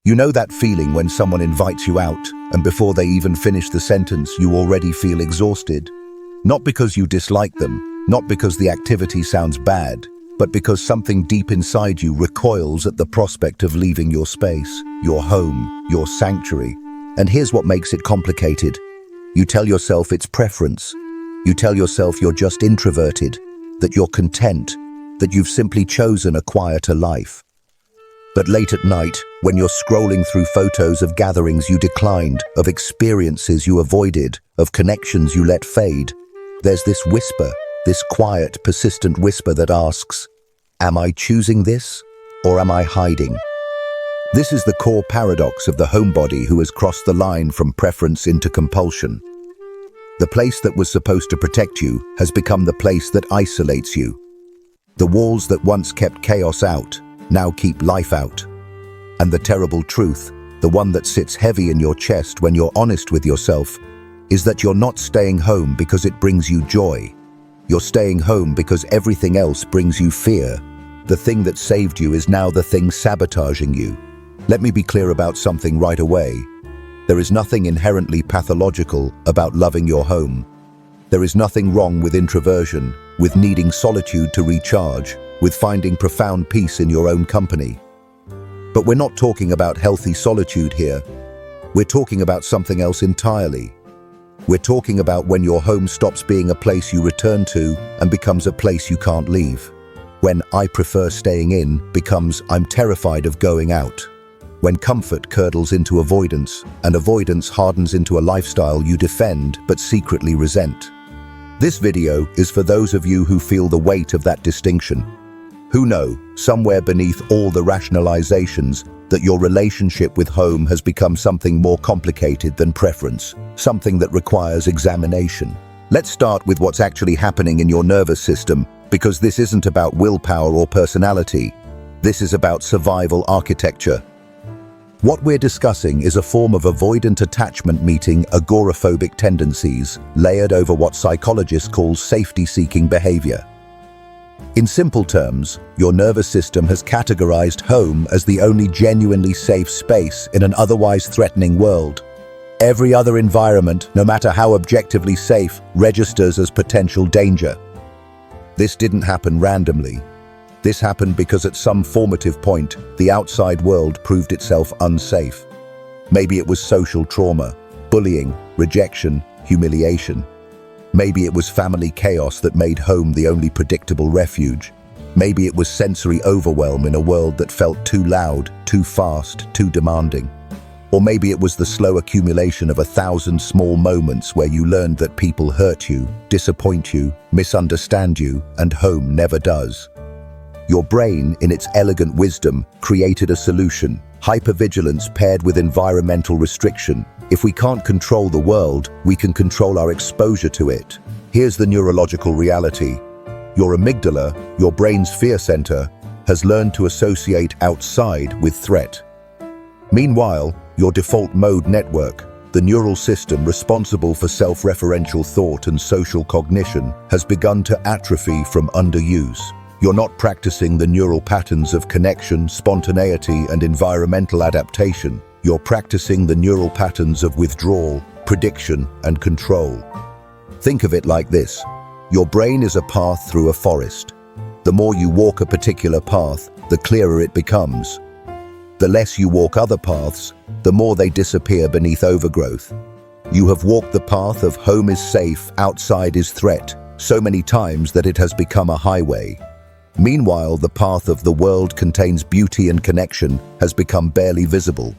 You know that feeling when someone invites you out, and before they even finish the sentence, you already feel exhausted? Not because you dislike them, not because the activity sounds bad, but because something deep inside you recoils at the prospect of leaving your space, your home, your sanctuary. And here's what makes it complicated. You tell yourself it's preference. You tell yourself you're just introverted, that you're content, that you've simply chosen a quieter life. But late at night, when you're scrolling through photos of gatherings you declined, of experiences you avoided, of connections you let fade, there's this whisper, this quiet, persistent whisper that asks, am I choosing this, or am I hiding? This is the core paradox of the homebody who has crossed the line from preference into compulsion. The place that was supposed to protect you has become the place that isolates you. The walls that once kept chaos out now keep life out. And the terrible truth, the one that sits heavy in your chest when you're honest with yourself, is that you're not staying home because it brings you joy. You're staying home because everything else brings you fear. The thing that saved you is now the thing sabotaging you. Let me be clear about something right away. There is nothing inherently pathological about loving your home. There is nothing wrong with introversion, with needing solitude to recharge, with finding profound peace in your own company. But we're not talking about healthy solitude here. We're talking about something else entirely. We're talking about when your home stops being a place you return to and becomes a place you can't leave. When I prefer staying in becomes I'm terrified of going out. When comfort curdles into avoidance, and avoidance hardens into a lifestyle you defend but secretly resent. This video is for those of you who feel the weight of that distinction, who know, somewhere beneath all the rationalizations, that your relationship with home has become something more complicated than preference, something that requires examination. Let's start with what's actually happening in your nervous system, because this isn't about willpower or personality. This is about survival architecture. What we're discussing is a form of avoidant attachment meeting agoraphobic tendencies layered over what psychologists call safety-seeking behavior. In simple terms, your nervous system has categorized home as the only genuinely safe space in an otherwise threatening world. Every other environment, no matter how objectively safe, registers as potential danger. This didn't happen randomly. This happened because at some formative point, the outside world proved itself unsafe. Maybe it was social trauma, bullying, rejection, humiliation. Maybe it was family chaos that made home the only predictable refuge. Maybe it was sensory overwhelm in a world that felt too loud, too fast, too demanding. Or maybe it was the slow accumulation of 1,000 small moments where you learned that people hurt you, disappoint you, misunderstand you, and home never does. Your brain, in its elegant wisdom, created a solution: hypervigilance paired with environmental restriction. If we can't control the world, we can control our exposure to it. Here's the neurological reality. Your amygdala, your brain's fear center, has learned to associate outside with threat. Meanwhile, your default mode network, the neural system responsible for self-referential thought and social cognition, has begun to atrophy from underuse. You're not practicing the neural patterns of connection, spontaneity, and environmental adaptation. You're practicing the neural patterns of withdrawal, prediction, and control. Think of it like this. Your brain is a path through a forest. The more you walk a particular path, the clearer it becomes. The less you walk other paths, the more they disappear beneath overgrowth. You have walked the path of home is safe, outside is threat, so many times that it has become a highway. Meanwhile, the path of the world contains beauty and connection has become barely visible.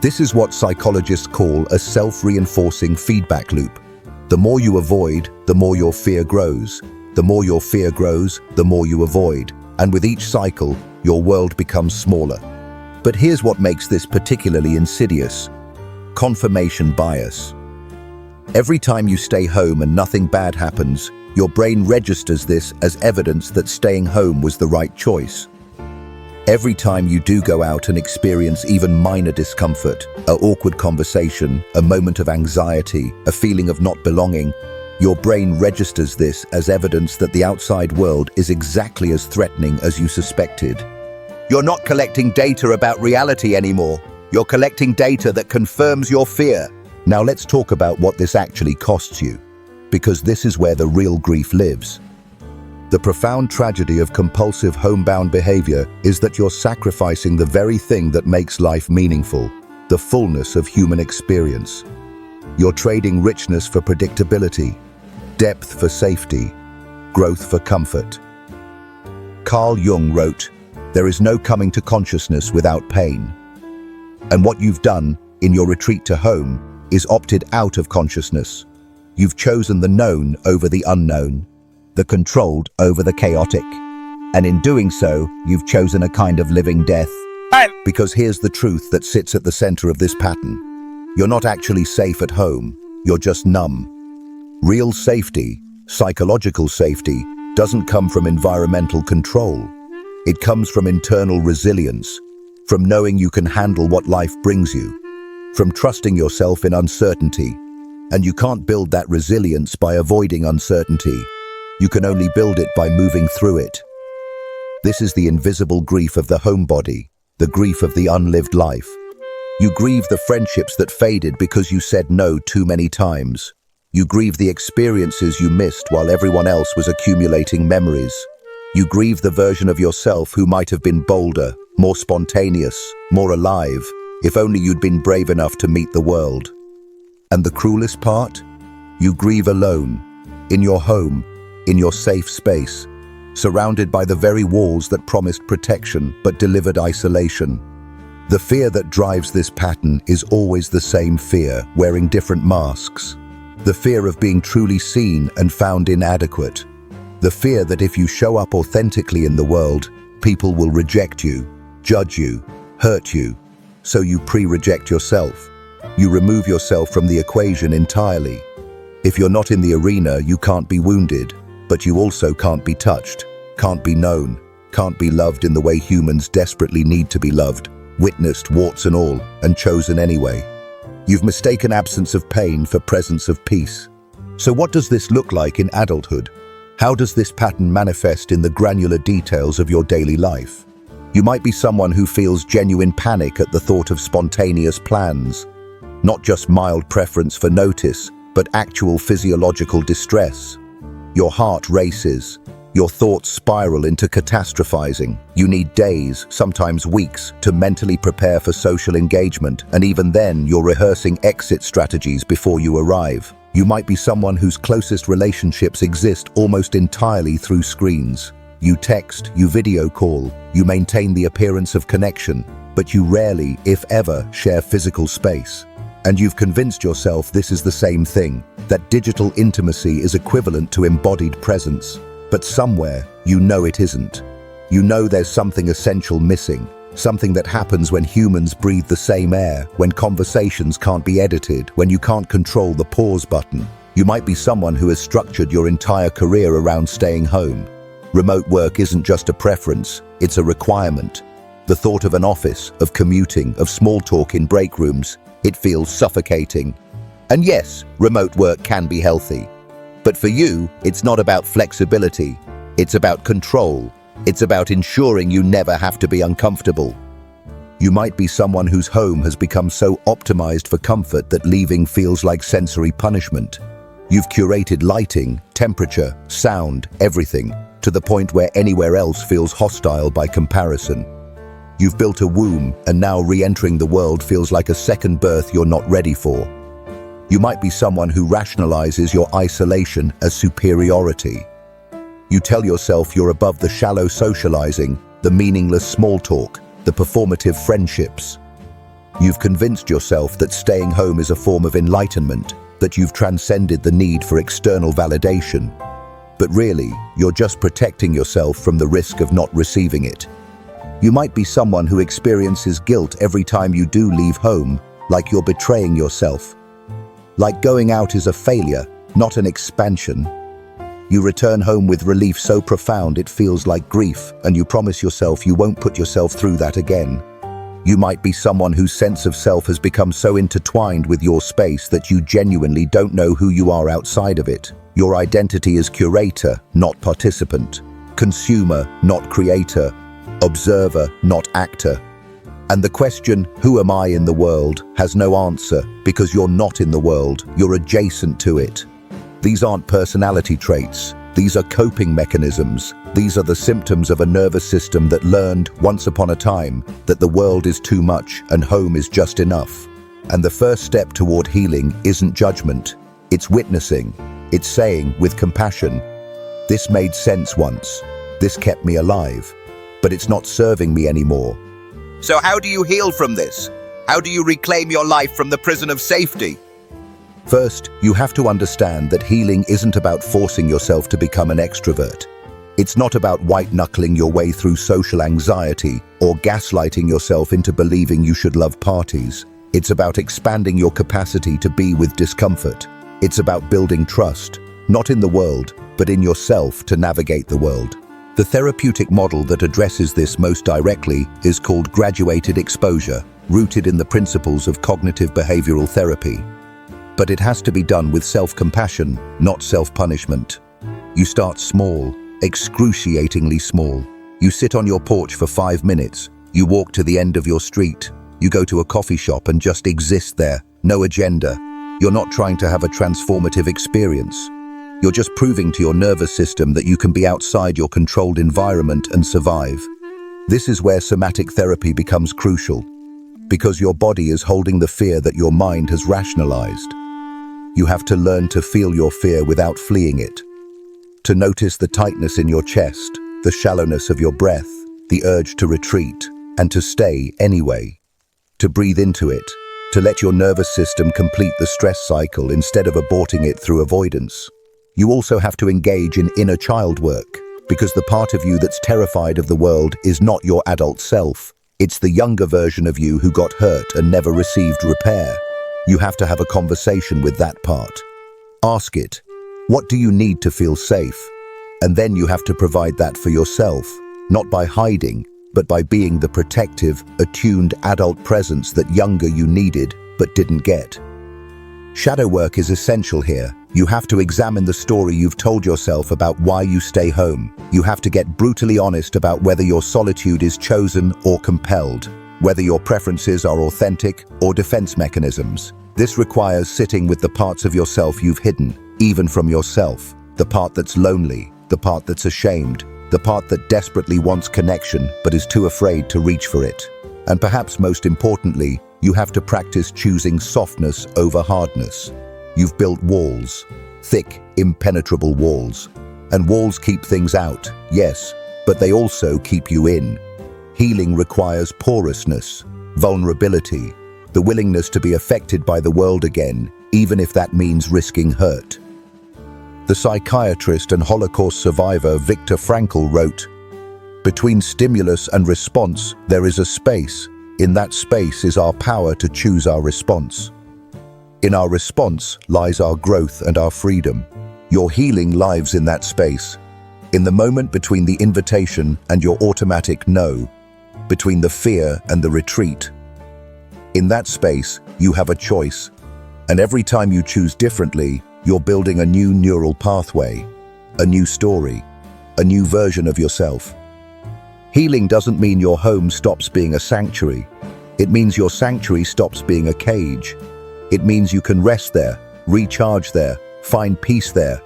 This is what psychologists call a self-reinforcing feedback loop. The more you avoid, the more your fear grows. The more your fear grows, the more you avoid. And with each cycle, your world becomes smaller. But here's what makes this particularly insidious: confirmation bias. Every time you stay home and nothing bad happens, your brain registers this as evidence that staying home was the right choice. Every time you do go out and experience even minor discomfort, an awkward conversation, a moment of anxiety, a feeling of not belonging, your brain registers this as evidence that the outside world is exactly as threatening as you suspected. You're not collecting data about reality anymore. You're collecting data that confirms your fear. Now let's talk about what this actually costs you, because this is where the real grief lives. The profound tragedy of compulsive homebound behavior is that you're sacrificing the very thing that makes life meaningful, the fullness of human experience. You're trading richness for predictability, depth for safety, growth for comfort. Carl Jung wrote, "There is no coming to consciousness without pain." And what you've done in your retreat to home is opted out of consciousness. You've chosen the known over the unknown, the controlled over the chaotic. And in doing so, you've chosen a kind of living death. Because here's the truth that sits at the center of this pattern. You're not actually safe at home, you're just numb. Real safety, psychological safety, doesn't come from environmental control. It comes from internal resilience, from knowing you can handle what life brings you, from trusting yourself in uncertainty. And you can't build that resilience by avoiding uncertainty. You can only build it by moving through it. This is the invisible grief of the homebody, the grief of the unlived life. You grieve the friendships that faded because you said no too many times. You grieve the experiences you missed while everyone else was accumulating memories. You grieve the version of yourself who might have been bolder, more spontaneous, more alive, if only you'd been brave enough to meet the world. And the cruelest part? You grieve alone, in your home, in your safe space, surrounded by the very walls that promised protection but delivered isolation. The fear that drives this pattern is always the same fear, wearing different masks. The fear of being truly seen and found inadequate. The fear that if you show up authentically in the world, people will reject you, judge you, hurt you. So you pre-reject yourself. You remove yourself from the equation entirely. If you're not in the arena, you can't be wounded, but you also can't be touched, can't be known, can't be loved in the way humans desperately need to be loved, witnessed warts and all, and chosen anyway. You've mistaken absence of pain for presence of peace. So what does this look like in adulthood? How does this pattern manifest in the granular details of your daily life? You might be someone who feels genuine panic at the thought of spontaneous plans. Not just mild preference for notice, but actual physiological distress. Your heart races. Your thoughts spiral into catastrophizing. You need days, sometimes weeks, to mentally prepare for social engagement, and even then you're rehearsing exit strategies before you arrive. You might be someone whose closest relationships exist almost entirely through screens. You text, you video call, you maintain the appearance of connection, but you rarely, if ever, share physical space. And you've convinced yourself this is the same thing, that digital intimacy is equivalent to embodied presence. But somewhere, you know it isn't. You know there's something essential missing, something that happens when humans breathe the same air, when conversations can't be edited, when you can't control the pause button. You might be someone who has structured your entire career around staying home. Remote work isn't just a preference, it's a requirement. The thought of an office, of commuting, of small talk in break rooms, it feels suffocating. And yes, remote work can be healthy. But for you, it's not about flexibility. It's about control. It's about ensuring you never have to be uncomfortable. You might be someone whose home has become so optimized for comfort that leaving feels like sensory punishment. You've curated lighting, temperature, sound, everything, to the point where anywhere else feels hostile by comparison. You've built a womb, and now re-entering the world feels like a second birth you're not ready for. You might be someone who rationalizes your isolation as superiority. You tell yourself you're above the shallow socializing, the meaningless small talk, the performative friendships. You've convinced yourself that staying home is a form of enlightenment, that you've transcended the need for external validation. But really, you're just protecting yourself from the risk of not receiving it. You might be someone who experiences guilt every time you do leave home, like you're betraying yourself. Like going out is a failure, not an expansion. You return home with relief so profound it feels like grief, and you promise yourself you won't put yourself through that again. You might be someone whose sense of self has become so intertwined with your space that you genuinely don't know who you are outside of it. Your identity is curator, not participant. Consumer, not creator. Observer, not actor. And the question, who am I in the world, has no answer, because you're not in the world, you're adjacent to it. These aren't personality traits. These are coping mechanisms. These are the symptoms of a nervous system that learned, once upon a time, that the world is too much and home is just enough. And the first step toward healing isn't judgment. It's witnessing. It's saying, with compassion, "This made sense once. This kept me alive. But it's not serving me anymore." So how do you heal from this? How do you reclaim your life from the prison of safety? First, you have to understand that healing isn't about forcing yourself to become an extrovert. It's not about white-knuckling your way through social anxiety or gaslighting yourself into believing you should love parties. It's about expanding your capacity to be with discomfort. It's about building trust, not in the world, but in yourself to navigate the world. The therapeutic model that addresses this most directly is called graduated exposure, rooted in the principles of cognitive behavioral therapy. But it has to be done with self-compassion, not self-punishment. You start small, excruciatingly small. You sit on your porch for 5 minutes. You walk to the end of your street. You go to a coffee shop and just exist there. No agenda. You're not trying to have a transformative experience. You're just proving to your nervous system that you can be outside your controlled environment and survive. This is where somatic therapy becomes crucial, because your body is holding the fear that your mind has rationalized. You have to learn to feel your fear without fleeing it, to notice the tightness in your chest, the shallowness of your breath, the urge to retreat, and to stay anyway, to breathe into it, to let your nervous system complete the stress cycle instead of aborting it through avoidance. You also have to engage in inner child work, because the part of you that's terrified of the world is not your adult self. It's the younger version of you who got hurt and never received repair. You have to have a conversation with that part. Ask it, what do you need to feel safe? And then you have to provide that for yourself, not by hiding, but by being the protective, attuned adult presence that younger you needed but didn't get. Shadow work is essential here. You have to examine the story you've told yourself about why you stay home. You have to get brutally honest about whether your solitude is chosen or compelled, whether your preferences are authentic or defense mechanisms. This requires sitting with the parts of yourself you've hidden, even from yourself, the part that's lonely, the part that's ashamed, the part that desperately wants connection but is too afraid to reach for it. And perhaps most importantly, you have to practice choosing softness over hardness. You've built walls, thick, impenetrable walls. And walls keep things out, yes, but they also keep you in. Healing requires porousness, vulnerability, the willingness to be affected by the world again, even if that means risking hurt. The psychiatrist and Holocaust survivor Viktor Frankl wrote, "Between stimulus and response, there is a space. In that space is our power to choose our response. In our response lies our growth and our freedom. Your healing lives in that space, in the moment between the invitation and your automatic no, between the fear and the retreat. In that space, you have a choice, and every time you choose differently, you're building a new neural pathway, a new story, a new version of yourself." Healing doesn't mean your home stops being a sanctuary. It means your sanctuary stops being a cage. It means you can rest there, recharge there, find peace there,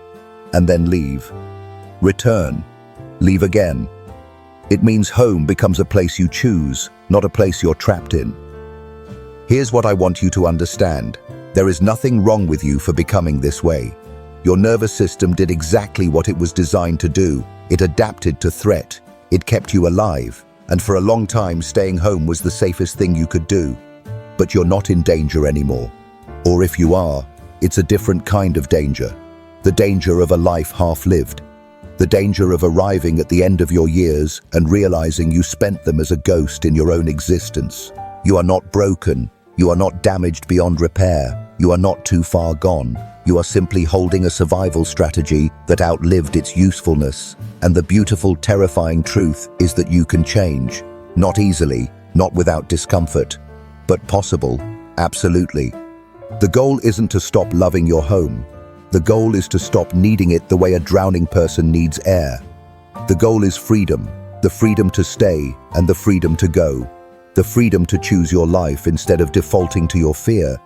and then leave. Return. Leave again. It means home becomes a place you choose, not a place you're trapped in. Here's what I want you to understand. There is nothing wrong with you for becoming this way. Your nervous system did exactly what it was designed to do. It adapted to threat. It kept you alive. And for a long time, staying home was the safest thing you could do. But you're not in danger anymore. Or if you are, it's a different kind of danger. The danger of a life half-lived. The danger of arriving at the end of your years and realizing you spent them as a ghost in your own existence. You are not broken. You are not damaged beyond repair. You are not too far gone. You are simply holding a survival strategy that outlived its usefulness. And the beautiful, terrifying truth is that you can change. Not easily, not without discomfort, but possible, absolutely. The goal isn't to stop loving your home. The goal is to stop needing it the way a drowning person needs air. The goal is freedom, the freedom to stay and the freedom to go. the freedom to choose your life instead of defaulting to your fear.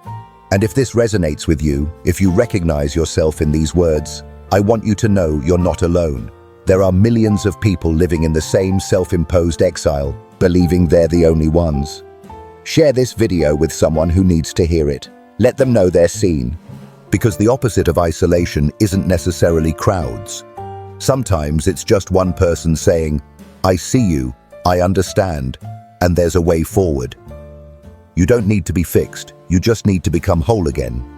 And if this resonates with you, if you recognize yourself in these words, I want you to know you're not alone. There are millions of people living in the same self-imposed exile, believing they're the only ones. Share this video with someone who needs to hear it. Let them know they're seen. Because the opposite of isolation isn't necessarily crowds. Sometimes it's just one person saying, I see you, I understand, and there's a way forward. You don't need to be fixed, you just need to become whole again.